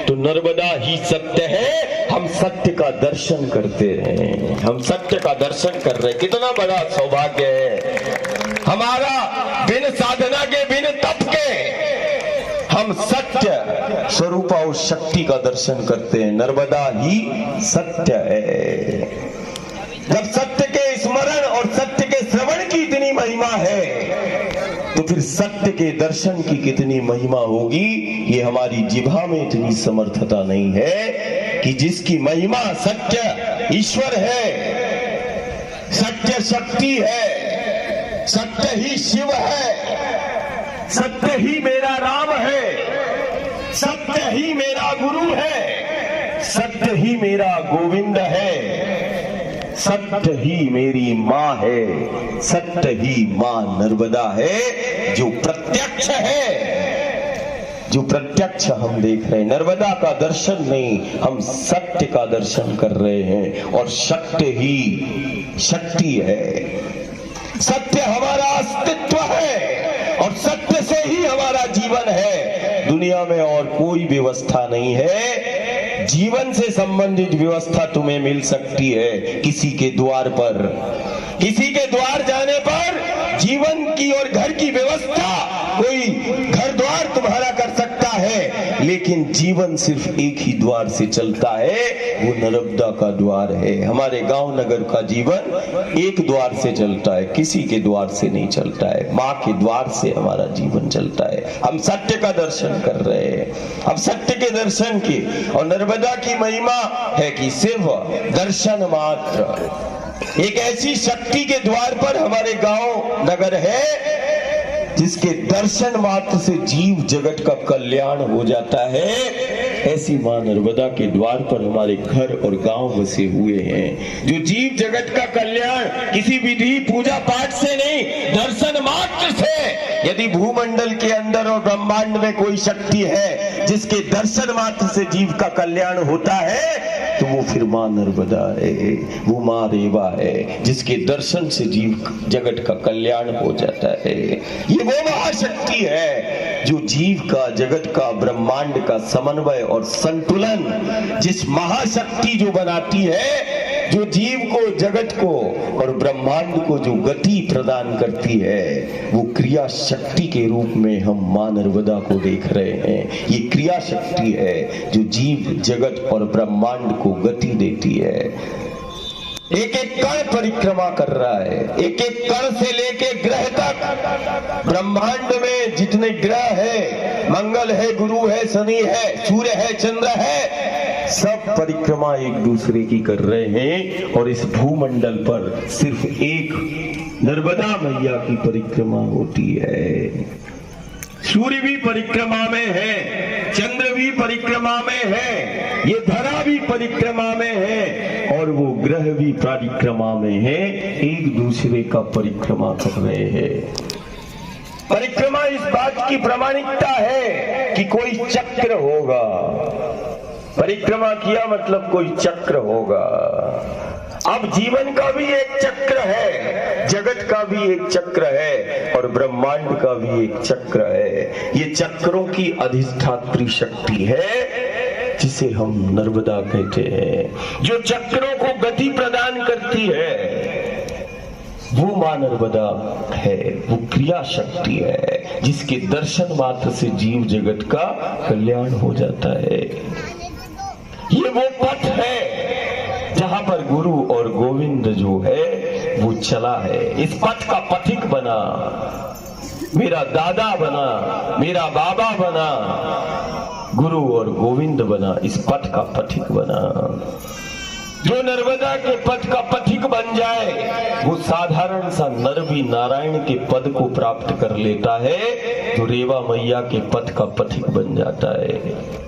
तो नर्मदा ही सत्य है। हम सत्य का दर्शन करते हैं, हम सत्य का दर्शन कर रहे हैं। कितना बड़ा सौभाग्य है हमारा। बिन साधना के, बिन तप के हम सत्य स्वरूपा उस शक्ति का दर्शन करते हैं। नर्मदा ही सत्य है। जब सत्य के स्मरण और सत्य के श्रवण की इतनी महिमा है तो फिर सत्य के दर्शन की कितनी महिमा होगी। ये हमारी जिह्वा में इतनी समर्थता नहीं है कि जिसकी महिमा सत्य ईश्वर है, सत्य शक्ति है, सत्य ही शिव है, सत्य ही मेरा राम है, सत्य ही मेरा गुरु है, सत्य ही मेरा गोविंद है, सत्य ही मेरी माँ है, सत्य ही माँ नर्मदा है जो प्रत्यक्ष है, जो प्रत्यक्ष हम देख रहे हैं। नर्मदा का दर्शन नहीं, हम सत्य का दर्शन कर रहे हैं। और सत्य ही शक्ति है, सत्य हमारा अस्तित्व है और सत्य से ही हमारा जीवन है। दुनिया में और कोई व्यवस्था नहीं है। जीवन से संबंधित व्यवस्था तुम्हें मिल सकती है किसी के द्वार पर, किसी के द्वार जाने पर जीवन की और घर की व्यवस्था कोई घर द्वार तुम्हारा कर सकता है, लेकिन जीवन सिर्फ एक ही द्वार से चलता है, वो नर्मदा का द्वार है। हमारे गांव नगर का जीवन एक द्वार से चलता है, किसी के द्वार से नहीं चलता है। माँ के द्वार से हमारा जीवन चलता है। हम सत्य का दर्शन कर रहे हैं, हम सत्य के दर्शन की। और नर्मदा की महिमा है कि सिर्फ दर्शन मात्र, एक ऐसी शक्ति के द्वार पर हमारे गांव नगर है जिसके दर्शन मात्र से जीव जगत का कल्याण हो जाता है। ऐसी मां नर्मदा के द्वार पर हमारे घर और गांव बसे हुए हैं जो जीव जगत का कल्याण किसी विधि पूजा पाठ से नहीं, दर्शन मात्र से। यदि भूमंडल के अंदर और ब्रह्मांड में कोई शक्ति है जिसके दर्शन मात्र से जीव का कल्याण होता है तो वो फिर मां नर्मदा है, वो मां रेवा है जिसके दर्शन से जीव जगत का कल्याण हो जाता है। ये वो महाशक्ति है जो जीव का, जगत का, ब्रह्मांड का समन्वय और संतुलन, जिस महाशक्ति जो बनाती है, जो जीव को, जगत को और ब्रह्मांड को जो गति प्रदान करती है, वो क्रिया शक्ति के रूप में हम मां नर्मदा को देख रहे हैं। ये क्रिया शक्ति है जो जीव, जगत और ब्रह्मांड को गति देती है। एक एक कण परिक्रमा कर रहा है, एक एक कण से लेके ग्रह तक। ब्रह्मांड में जितने ग्रह है, मंगल है, गुरु है, शनि है, सूर्य है, चंद्र है, सब परिक्रमा एक दूसरे की कर रहे हैं। और इस भूमंडल पर सिर्फ एक नर्मदा मैया की परिक्रमा होती है। सूर्य भी परिक्रमा में है, चंद्र भी परिक्रमा में है, ये धरा भी परिक्रमा में है और वो ग्रह भी परिक्रमा में है, एक दूसरे का परिक्रमा कर रहे हैं। परिक्रमा इस बात की प्रामाणिकता है कि कोई चक्र होगा। परिक्रमा किया मतलब कोई चक्र होगा। अब जीवन का भी एक चक्र है, जगत का भी एक चक्र है और ब्रह्मांड का भी एक चक्र है। ये चक्रों की अधिष्ठात्री शक्ति है जिसे हम नर्मदा कहते हैं, जो चक्रों को गति प्रदान करती है। वो मां नर्मदा है, वो क्रिया शक्ति है जिसके दर्शन मात्र से जीव जगत का कल्याण हो जाता है। ये वो पथ है जहां पर गुरु और गोविंद जो है वो चला है। इस पथ का पथिक बना, मेरा दादा बना, मेरा बाबा बना, गुरु और गोविंद बना, इस पथ का पथिक बना। जो नर्मदा के पथ का पथिक बन जाए वो साधारण सा नर भी नारायण के पद को प्राप्त कर लेता है, जो रेवा मैया के पथ का पथिक बन जाता है।